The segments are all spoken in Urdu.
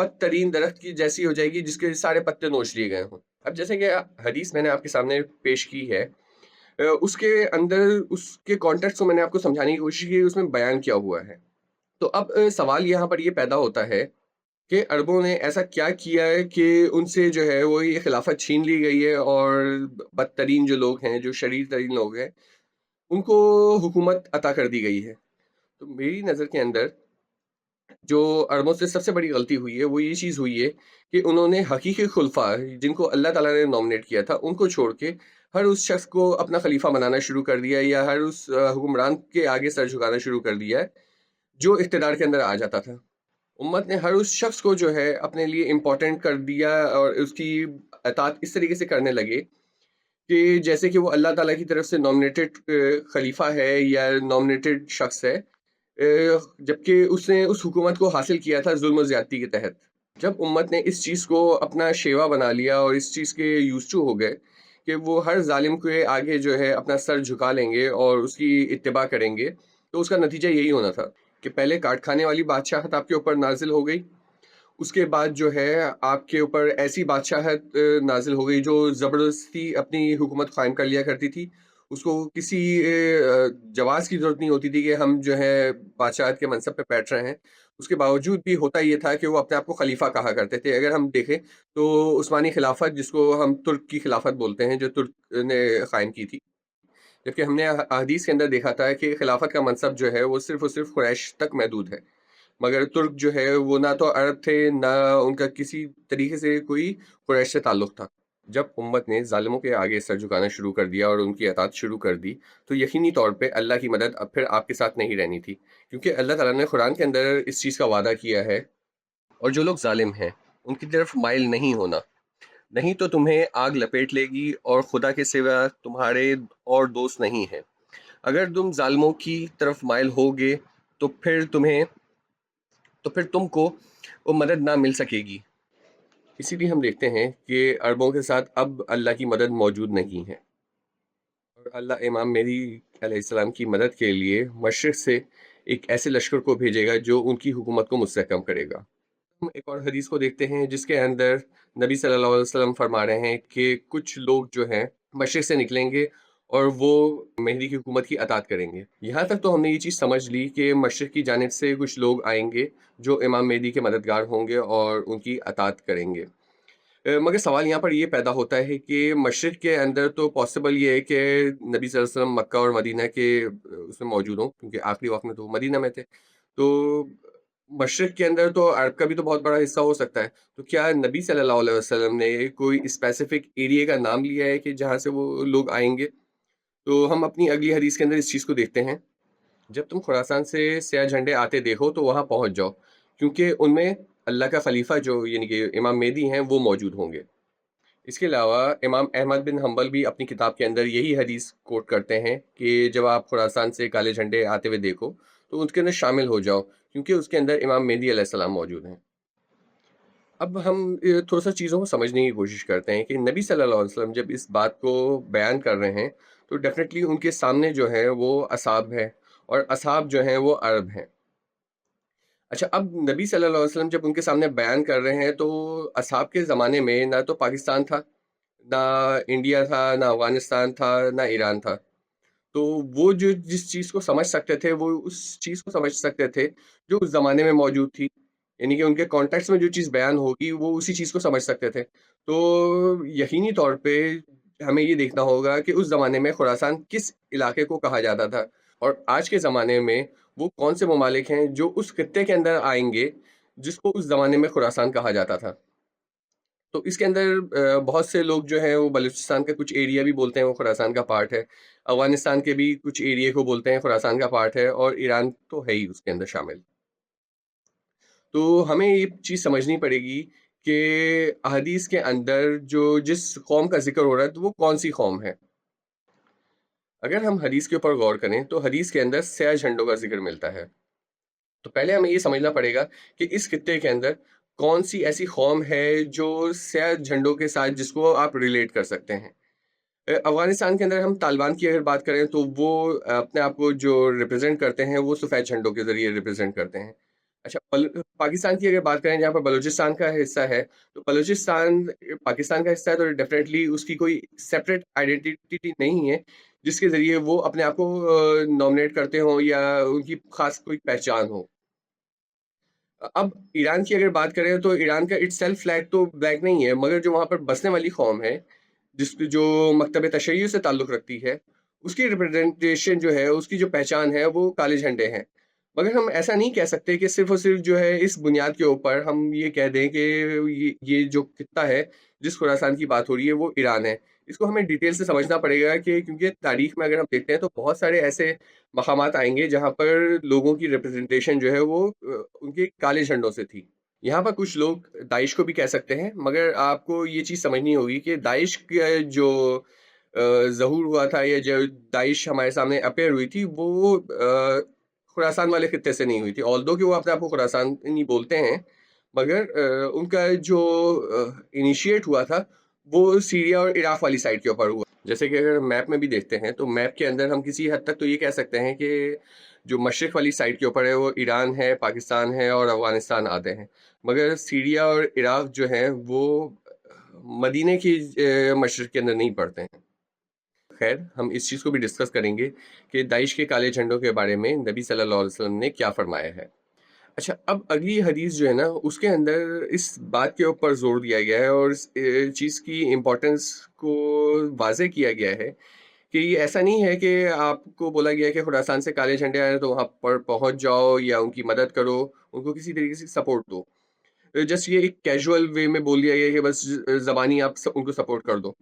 بدترین درخت کی جیسی ہو جائے گی جس کے سارے پتے نوچ لیے گئے ہوں۔ اب جیسے کہ حدیث میں نے آپ کے سامنے پیش کی ہے، اس کے اندر اس کے کانٹیکسٹ کو میں نے آپ کو سمجھانے کی کوشش کی، اس میں بیان کیا ہوا ہے۔ تو اب سوال یہاں پر یہ پیدا ہوتا ہے کہ عربوں نے ایسا کیا کیا ہے کہ ان سے جو ہے وہ یہ خلافت چھین لی گئی ہے، اور بدترین جو لوگ ہیں، جو شریر ترین لوگ ہیں، ان کو حکومت عطا کر دی گئی ہے۔ تو میری نظر کے اندر جو عربوں سے سب سے بڑی غلطی ہوئی ہے وہ یہ چیز ہوئی ہے کہ انہوں نے حقیقی خلفاء جن کو اللہ تعالیٰ نے نامنیٹ کیا تھا ان کو چھوڑ کے ہر اس شخص کو اپنا خلیفہ بنانا شروع کر دیا، یا ہر اس حکمران کے آگے سر جھکانا شروع کر دیا ہے جو اقتدار کے اندر آ جاتا تھا۔ امت نے ہر اس شخص کو جو ہے اپنے لیے امپورٹنٹ کر دیا، اور اس کی اطاعت اس طریقے سے کرنے لگے کہ جیسے کہ وہ اللہ تعالیٰ کی طرف سے نامنیٹڈ خلیفہ ہے یا نامنیٹڈ شخص ہے، جبکہ اس نے اس حکومت کو حاصل کیا تھا ظلم و زیادتی کے تحت۔ جب امت نے اس چیز کو اپنا شیوا بنا لیا اور اس چیز کے یوزٹو ہو گئے کہ وہ ہر ظالم کے آگے جو ہے اپنا سر جھکا لیں گے اور اس کی اتباع کریں گے، تو اس کا نتیجہ یہی ہونا تھا کہ پہلے کاٹ کھانے والی بادشاہت آپ کے اوپر نازل ہو گئی، اس کے بعد جو ہے آپ کے اوپر ایسی بادشاہت نازل ہو گئی جو زبردستی اپنی حکومت قائم کر لیا کرتی تھی۔ اس کو کسی جواز کی ضرورت نہیں ہوتی تھی کہ ہم جو ہے بادشاہت کے منصب پہ بیٹھ رہے ہیں، اس کے باوجود بھی ہوتا یہ تھا کہ وہ اپنے آپ کو خلیفہ کہا کرتے تھے۔ اگر ہم دیکھیں تو عثمانی خلافت، جس کو ہم ترک کی خلافت بولتے ہیں، جو ترک نے قائم کی تھی، جبکہ ہم نے احادیث کے اندر دیکھا تھا کہ خلافت کا منصب جو ہے وہ صرف اور صرف قریش تک محدود ہے، مگر ترک جو ہے وہ نہ تو عرب تھے، نہ ان کا کسی طریقے سے کوئی قریش سے تعلق تھا۔ جب امت نے ظالموں کے آگے سر جھکانا شروع کر دیا اور ان کی اطاعت شروع کر دی، تو یقینی طور پہ اللہ کی مدد اب پھر آپ کے ساتھ نہیں رہنی تھی، کیونکہ اللہ تعالیٰ نے قرآن کے اندر اس چیز کا وعدہ کیا ہے، اور جو لوگ ظالم ہیں ان کی طرف مائل نہیں ہونا، نہیں تو تمہیں آگ لپیٹ لے گی، اور خدا کے سوا تمہارے اور دوست نہیں ہیں۔ اگر تم ظالموں کی طرف مائل ہوگے تو پھر تم کو وہ مدد نہ مل سکے گی۔ اسی لیے ہم دیکھتے ہیں کہ عربوں کے ساتھ اب اللہ کی مدد موجود نہیں ہے، اور اللہ امام مہدی علیہ السلام کی مدد کے لیے مشرق سے ایک ایسے لشکر کو بھیجے گا جو ان کی حکومت کو مستحکم کرے گا۔ ہم ایک اور حدیث کو دیکھتے ہیں جس کے اندر نبی صلی اللہ علیہ وسلم فرما رہے ہیں کہ کچھ لوگ جو ہیں مشرق سے نکلیں گے اور وہ مہدی کی حکومت کی اطاعت کریں گے۔ یہاں تک تو ہم نے یہ چیز سمجھ لی کہ مشرق کی جانب سے کچھ لوگ آئیں گے جو امام مہدی کے مددگار ہوں گے اور ان کی اطاعت کریں گے۔ مگر سوال یہاں پر یہ پیدا ہوتا ہے کہ مشرق کے اندر تو پاسبل یہ ہے کہ نبی صلی اللہ علیہ وسلم مکہ اور مدینہ کے اس میں موجود ہوں، کیونکہ آخری وقت میں تو وہ مدینہ میں تھے۔ تو مشرق کے اندر تو عرب کا بھی تو بہت بڑا حصہ ہو سکتا ہے، تو کیا نبی صلی اللہ علیہ وسلم نے کوئی اسپیسیفک ایریا کا نام لیا ہے کہ جہاں سے وہ لوگ آئیں گے؟ تو ہم اپنی اگلی حدیث کے اندر اس چیز کو دیکھتے ہیں، جب تم خراسان سے سیاہ جھنڈے آتے دیکھو تو وہاں پہنچ جاؤ، کیونکہ ان میں اللہ کا خلیفہ جو یعنی کہ امام مہدی ہیں وہ موجود ہوں گے۔ اس کے علاوہ امام احمد بن حنبل بھی اپنی کتاب کے اندر یہی حدیث کوٹ کرتے ہیں کہ جب آپ خراسان سے کالے جھنڈے آتے ہوئے دیکھو تو اس کے اندر شامل ہو جاؤ، کیونکہ اس کے اندر امام مہدی علیہ السلام موجود ہیں۔ اب ہم تھوڑا سا چیزوں کو سمجھنے کی کوشش کرتے ہیں کہ نبی صلی اللہ علیہ وسلم جب اس بات کو بیان کر رہے ہیں تو ڈیفینیٹلی ان کے سامنے جو ہے وہ اصحاب ہے، اور اصحاب جو ہیں وہ عرب ہیں۔ اچھا، اب نبی صلی اللہ علیہ وسلم جب ان کے سامنے بیان کر رہے ہیں تو اصحاب کے زمانے میں نہ تو پاکستان تھا، نہ انڈیا تھا، نہ افغانستان تھا، نہ ایران تھا۔ تو وہ جو جس چیز کو سمجھ سکتے تھے وہ اس چیز کو سمجھ سکتے تھے جو اس زمانے میں موجود تھی، یعنی کہ ان کے کانٹیکس میں جو چیز بیان ہوگی وہ اسی چیز کو سمجھ سکتے تھے۔ تو یقینی طور پہ ہمیں یہ دیکھنا ہوگا کہ اس زمانے میں خراسان کس علاقے کو کہا جاتا تھا، اور آج کے زمانے میں وہ کون سے ممالک ہیں جو اس خطے کے اندر آئیں گے جس کو اس زمانے میں خراسان کہا جاتا تھا۔ تو اس کے اندر بہت سے لوگ جو ہیں وہ بلوچستان کا کچھ ایریا بھی بولتے ہیں وہ خراسان کا پارٹ ہے، افغانستان کے بھی کچھ ایریا کو بولتے ہیں خراسان کا پارٹ ہے، اور ایران تو ہے ہی اس کے اندر شامل۔ تو ہمیں یہ چیز سمجھنی پڑے گی کہ احادیث کے اندر جو جس قوم کا ذکر ہو رہا ہے تو وہ کون سی قوم ہے۔ اگر ہم حدیث کے اوپر غور کریں تو حدیث کے اندر سیاہ جھنڈوں کا ذکر ملتا ہے، تو پہلے ہمیں یہ سمجھنا پڑے گا کہ اس خطے کے اندر کون سی ایسی قوم ہے جو سیاہ جھنڈوں کے ساتھ جس کو آپ ریلیٹ کر سکتے ہیں۔ افغانستان کے اندر ہم طالبان کی اگر بات کریں تو وہ اپنے آپ کو جو ریپرزینٹ کرتے ہیں وہ سفید جھنڈوں کے ذریعے ریپرزینٹ کرتے ہیں، اچھا پاکستان کی اگر بات کریں جہاں پر بلوچستان کا حصہ ہے، تو بلوچستان پاکستان کا حصہ ہے، تو ڈیفینیٹلی اس کی کوئی سیپریٹ آئیڈینٹی نہیں ہے جس کے ذریعے وہ اپنے آپ کو نامنیٹ کرتے ہوں یا ان کی خاص کوئی پہچان ہو۔ اب ایران کی اگر بات کریں تو ایران کا اٹ سیلف فلیگ تو بلیک نہیں ہے، مگر جو وہاں پر بسنے والی قوم ہے جو مکتب تشیع سے تعلق رکھتی ہے، اس کی ریپرزنٹیشن جو ہے، اس کی جو پہچان ہے وہ کالے جھنڈے ہیں۔ مگر ہم ایسا نہیں کہہ سکتے کہ صرف اور صرف جو ہے اس بنیاد کے اوپر ہم یہ کہہ دیں کہ یہ جو خطہ ہے جس خراسان کی بات ہو رہی ہے وہ ایران ہے۔ اس کو ہمیں ڈیٹیل سے سمجھنا پڑے گا کہ کیونکہ تاریخ میں اگر ہم دیکھتے ہیں تو بہت سارے ایسے مقامات آئیں گے جہاں پر لوگوں کی ریپرزنٹیشن جو ہے وہ ان کے کالے جھنڈوں سے تھی۔ یہاں پر کچھ لوگ داعش کو بھی کہہ سکتے ہیں، مگر آپ کو یہ چیز سمجھنی ہوگی کہ داعش کا جو ظہور ہوا تھا یا جو داعش ہمارے سامنے اپیئر ہوئی تھی وہ خراسان والے خطے سے نہیں ہوئی تھی، آلدو کہ وہ اپنے آپ کو خراسانی بولتے ہیں، مگر ان کا جو انیشیٹ ہوا تھا وہ سیریا اور عراق والی سائڈ کے اوپر ہوا۔ جیسے کہ اگر میپ میں بھی دیکھتے ہیں تو میپ کے اندر ہم کسی حد تک تو یہ کہہ سکتے ہیں کہ جو مشرق والی سائڈ کے اوپر ہے وہ ایران ہے، پاکستان ہے اور افغانستان آتے ہیں، مگر سیریا اور عراق جو ہیں وہ مدینے کی مشرق کے اندر نہیں پڑتے ہیں۔ خیر ہم اس چیز کو بھی ڈسکس کریں گے کہ داعش کے کالے جھنڈوں کے بارے میں نبی صلی اللہ علیہ وسلم نے کیا فرمایا ہے۔ اچھا اب اگلی حدیث جو ہے نا اس کے اندر اس بات کے اوپر زور دیا گیا ہے اور اس چیز کی امپورٹنس کو واضح کیا گیا ہے کہ یہ ایسا نہیں ہے کہ آپ کو بولا گیا ہے کہ خراسان سے کالے جھنڈے آئے تو وہاں پر پہنچ جاؤ یا ان کی مدد کرو، ان کو کسی طریقے سے سپورٹ دو۔ جسٹ یہ ایک کیجول وے میں بول دیا گیا کہ بس زبانی آپ ان کو سپورٹ کر دو۔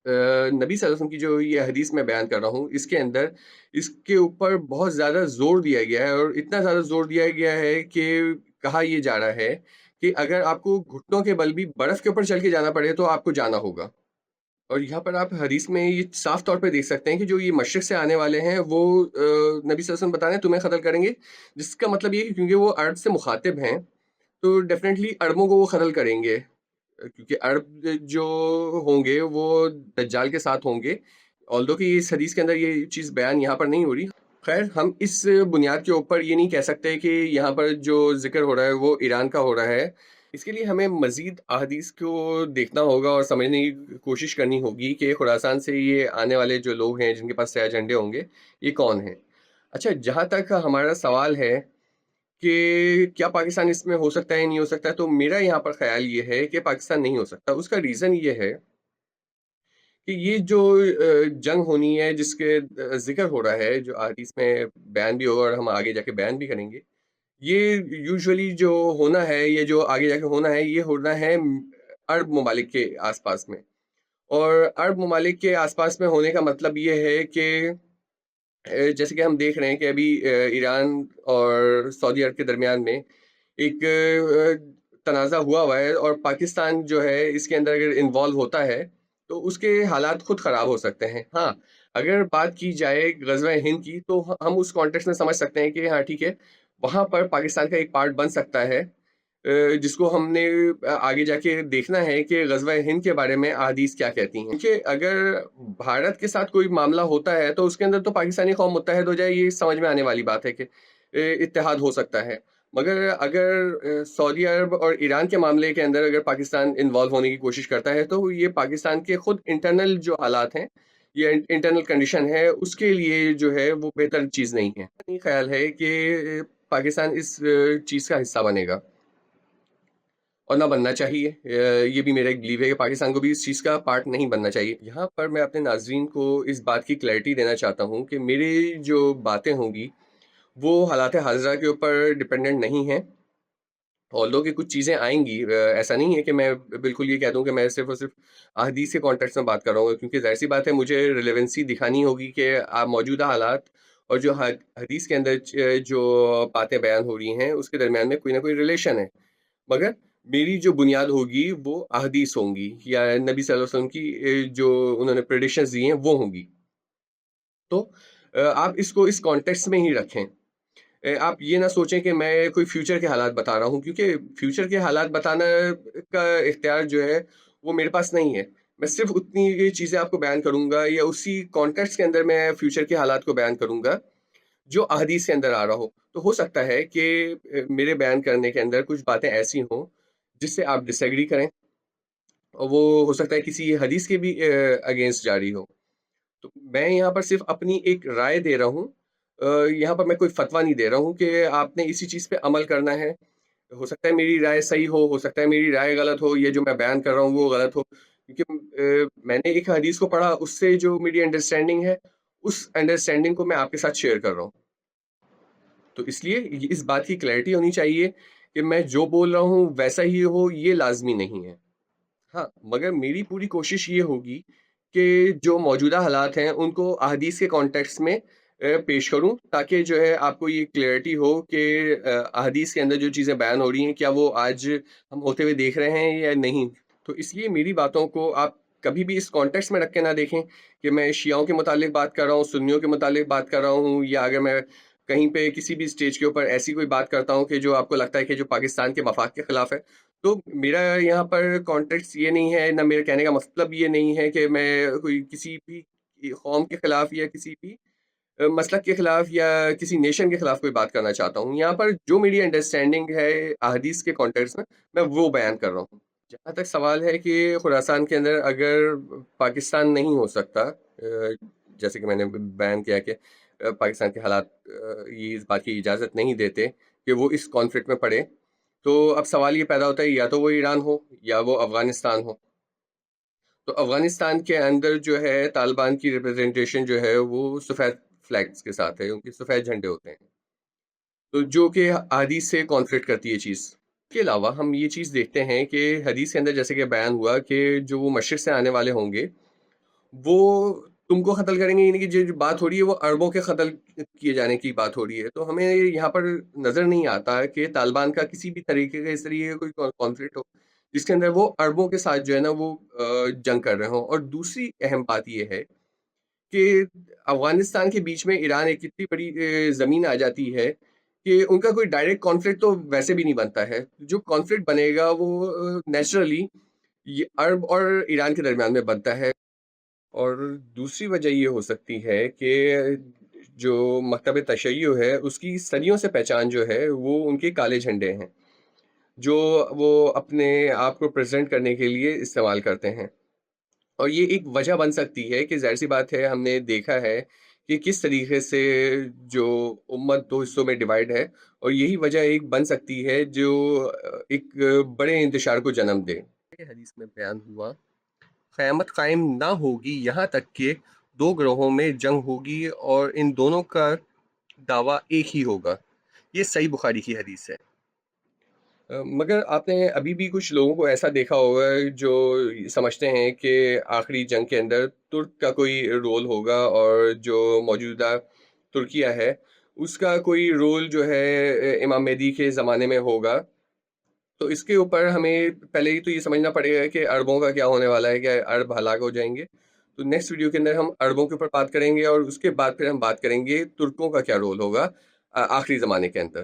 نبی صلی اللہ علیہ وسلم کی جو یہ حدیث میں بیان کر رہا ہوں اس کے اندر اس کے اوپر بہت زیادہ زور دیا گیا ہے، اور اتنا زیادہ زور دیا گیا ہے کہ کہا یہ جا رہا ہے کہ اگر آپ کو گھٹنوں کے بل بھی برف کے اوپر چل کے جانا پڑے تو آپ کو جانا ہوگا۔ اور یہاں پر آپ حدیث میں یہ صاف طور پہ دیکھ سکتے ہیں کہ جو یہ مشرق سے آنے والے ہیں وہ نبی صلی اللہ علیہ وسلم بتا رہے ہیں تمہیں قتل کریں گے، جس کا مطلب یہ کہ کیونکہ وہ عرب سے مخاطب ہیں تو ڈیفینیٹلی عربوں کو وہ قتل کریں گے، کیونکہ عرب جو ہوں گے وہ دجال کے ساتھ ہوں گے، آلدو کہ اس حدیث کے اندر یہ چیز بیان یہاں پر نہیں ہو رہی۔ خیر ہم اس بنیاد کے اوپر یہ نہیں کہہ سکتے کہ یہاں پر جو ذکر ہو رہا ہے وہ ایران کا ہو رہا ہے، اس کے لیے ہمیں مزید احادیث کو دیکھنا ہوگا اور سمجھنے کی کوشش کرنی ہوگی کہ خراسان سے یہ آنے والے جو لوگ ہیں جن کے پاس سیاہ جھنڈے ہوں گے یہ کون ہیں۔ اچھا جہاں تک ہمارا سوال ہے کہ کیا پاکستان اس میں ہو سکتا ہے نہیں ہو سکتا ہے، تو میرا یہاں پر خیال یہ ہے کہ پاکستان نہیں ہو سکتا۔ اس کا ریزن یہ ہے کہ یہ جو جنگ ہونی ہے جس کے ذکر ہو رہا ہے، جو احادیث میں بیان بھی ہوگا اور ہم آگے جا کے بیان بھی کریں گے، یہ یوزولی جو ہونا ہے، یہ جو آگے جا کے ہونا ہے، یہ ہونا ہے عرب ممالک کے آس پاس میں۔ اور عرب ممالک کے آس پاس میں ہونے کا مطلب یہ ہے کہ جیسے کہ ہم دیکھ رہے ہیں کہ ابھی ایران اور سعودی عرب کے درمیان میں ایک تنازع ہوا ہے، اور پاکستان جو ہے اس کے اندر اگر انوالو ہوتا ہے تو اس کے حالات خود خراب ہو سکتے ہیں۔ ہاں اگر بات کی جائے غزوہ ہند کی تو ہم اس کانٹیکسٹ میں سمجھ سکتے ہیں کہ ہاں ٹھیک ہے وہاں پر پاکستان کا ایک پارٹ بن سکتا ہے، جس کو ہم نے آگے جا کے دیکھنا ہے کہ غزوہ ہند کے بارے میں احادیث کیا کہتی ہیں، کہ اگر بھارت کے ساتھ کوئی معاملہ ہوتا ہے تو اس کے اندر تو پاکستانی قوم متحد ہو جائے، یہ سمجھ میں آنے والی بات ہے کہ اتحاد ہو سکتا ہے، مگر اگر سعودی عرب اور ایران کے معاملے کے اندر اگر پاکستان انوالو ہونے کی کوشش کرتا ہے تو یہ پاکستان کے خود انٹرنل جو حالات ہیں یا انٹرنل کنڈیشن ہے اس کے لیے جو ہے وہ بہتر چیز نہیں ہے۔ نہیں خیال ہے کہ پاکستان اس چیز کا حصہ بنے گا اور نہ بننا چاہیے، یہ بھی میرا ایک بلیو ہے کہ پاکستان کو بھی اس چیز کا پارٹ نہیں بننا چاہیے۔ یہاں پر میں اپنے ناظرین کو اس بات کی کلیئرٹی دینا چاہتا ہوں کہ میری جو باتیں ہوں گی وہ حالات حاضرہ کے اوپر ڈپینڈنٹ نہیں ہیں، آلدو کہ کچھ چیزیں آئیں گی، ایسا نہیں ہے کہ میں بالکل یہ کہہ دوں کہ میں صرف اور صرف احادیث کے کانٹیکس میں بات کر رہا ہوں، کیونکہ ظاہر سی بات ہے مجھے ریلیونسی دکھانی ہوگی کہ موجودہ حالات اور جو حدیث کے اندر جو باتیں بیان ہو رہی ہیں اس کے درمیان میں کوئی نہ کوئی ریلیشن ہے، مگر میری جو بنیاد ہوگی وہ احادیث ہوں گی یا نبی صلی اللہ علیہ وسلم کی جو انہوں نے پریڈکشنز دی ہیں وہ ہوں گی۔ تو آپ اس کو اس کانٹیکس میں ہی رکھیں، آپ یہ نہ سوچیں کہ میں کوئی فیوچر کے حالات بتا رہا ہوں، کیونکہ فیوچر کے حالات بتانا کا اختیار جو ہے وہ میرے پاس نہیں ہے۔ میں صرف اتنی یہ چیزیں آپ کو بیان کروں گا یا اسی کانٹیکسٹ کے اندر میں فیوچر کے حالات کو بیان کروں گا جو احادیث کے اندر آ رہا ہو۔ تو تو ہو سکتا ہے کہ میرے بیان کرنے کے اندر کچھ باتیں ایسی ہوں جس سے آپ ڈس ایگری کریں، اور وہ ہو سکتا ہے کسی حدیث کے بھی اگینسٹ جاری ہو. تو میں یہاں پر صرف اپنی ایک رائے دے رہا ہوں. یہاں پر میں کوئی فتویٰ نہیں دے رہا ہوں کہ آپ نے اسی چیز پہ عمل کرنا ہے. ہو سکتا ہے میری رائے صحیح ہو سکتا ہے میری رائے غلط ہو، یہ جو میں بیان کر رہا ہوں وہ غلط ہو، کیونکہ میں نے ایک حدیث کو پڑھا، اس سے جو میری انڈرسٹینڈنگ ہے اس انڈرسٹینڈنگ کو میں آپ کے ساتھ شیئر کر رہا ہوں. تو اس لیے اس بات کی کلیئرٹی ہونی چاہیے کہ میں جو بول رہا ہوں ویسا ہی ہو، یہ لازمی نہیں ہے. ہاں، مگر میری پوری کوشش یہ ہوگی کہ جو موجودہ حالات ہیں ان کو احادیث کے کانٹیکس میں پیش کروں، تاکہ جو ہے آپ کو یہ کلیئرٹی ہو کہ احادیث کے اندر جو چیزیں بیان ہو رہی ہیں کیا وہ آج ہم ہوتے ہوئے دیکھ رہے ہیں یا نہیں. تو اس لیے میری باتوں کو آپ کبھی بھی اس کانٹیکس میں رکھ کے نہ دیکھیں کہ میں شیعوں کے متعلق بات کر رہا ہوں، سنیوں کے متعلق بات کر رہا ہوں، یا اگر میں کہیں پہ کسی بھی اسٹیج کے اوپر ایسی کوئی بات کرتا ہوں کہ جو آپ کو لگتا ہے کہ جو پاکستان کے مفاد کے خلاف ہے. تو میرا یہاں پر کانٹیکس یہ نہیں ہے، نہ میرے کہنے کا مطلب یہ نہیں ہے کہ میں کوئی کسی بھی قوم کے خلاف یا کسی بھی مسلک کے خلاف یا کسی نیشن کے خلاف کوئی بات کرنا چاہتا ہوں. یہاں پر جو میری انڈرسٹینڈنگ ہے احادیث کے کانٹیکس میں وہ بیان کر رہا ہوں. جہاں تک سوال ہے کہ خراسان کے اندر اگر پاکستان نہیں ہو سکتا، جیسے کہ میں نے بیان کیا کہ پاکستان کے حالات یہ اس بات کی اجازت نہیں دیتے کہ وہ اس کانفلکٹ میں پڑے، تو اب سوال یہ پیدا ہوتا ہے یا تو وہ ایران ہو یا وہ افغانستان ہو. تو افغانستان کے اندر جو ہے طالبان کی ریپرزنٹیشن جو ہے وہ سفید فلیگز کے ساتھ ہے، ان کے سفید جھنڈے ہوتے ہیں، تو جو کہ حدیث سے کانفلکٹ کرتی ہے چیز. کے علاوہ ہم یہ چیز دیکھتے ہیں کہ حدیث کے اندر جیسے کہ بیان ہوا کہ جو وہ مشرق سے آنے والے ہوں گے وہ تم کو قتل کریں گے، یعنی کہ جو بات ہو رہی ہے وہ عربوں کے قتل کیے جانے کی بات ہو رہی ہے. تو ہمیں یہاں پر نظر نہیں آتا کہ طالبان کا کسی بھی طریقے کا اس طریقے کا کوئی کانفلکٹ ہو جس کے اندر وہ عربوں کے ساتھ جو ہے نا وہ جنگ کر رہے ہوں. اور دوسری اہم بات یہ ہے کہ افغانستان کے بیچ میں ایران ایک اتنی بڑی زمین آ جاتی ہے کہ ان کا کوئی ڈائریکٹ کانفلکٹ تو ویسے بھی نہیں بنتا ہے. جو کانفلکٹ بنے گا وہ نیچرلی یہ عرب اور ایران کے درمیان میں بنتا ہے. اور دوسری وجہ یہ ہو سکتی ہے کہ جو مکتب تشیع ہے اس کی صدیوں سے پہچان جو ہے وہ ان کے کالے جھنڈے ہیں جو وہ اپنے آپ کو پریزنٹ کرنے کے لیے استعمال کرتے ہیں. اور یہ ایک وجہ بن سکتی ہے کہ ظاہر سی بات ہے ہم نے دیکھا ہے کہ کس طریقے سے جو امت دو حصوں میں ڈیوائڈ ہے، اور یہی وجہ ایک بن سکتی ہے جو ایک بڑے انتشار کو جنم دے. حدیث میں بیان ہوا قیامت قائم نہ ہوگی یہاں تک کہ دو گروہوں میں جنگ ہوگی اور ان دونوں کا دعویٰ ایک ہی ہوگا. یہ صحیح بخاری کی حدیث ہے. مگر آپ نے ابھی بھی کچھ لوگوں کو ایسا دیکھا ہوگا جو سمجھتے ہیں کہ آخری جنگ کے اندر ترک کا کوئی رول ہوگا، اور جو موجودہ ترکیہ ہے اس کا کوئی رول جو ہے امام مہدی کے زمانے میں ہوگا. تو اس کے اوپر ہمیں پہلے ہی تو یہ سمجھنا پڑے گا کہ عربوں کا کیا ہونے والا ہے، کہ عرب ہلاک ہو جائیں گے. تو نیکسٹ ویڈیو کے اندر ہم عربوں کے اوپر بات کریں گے، اور اس کے بعد پھر ہم بات کریں گے ترکوں کا کیا رول ہوگا آخری زمانے کے اندر.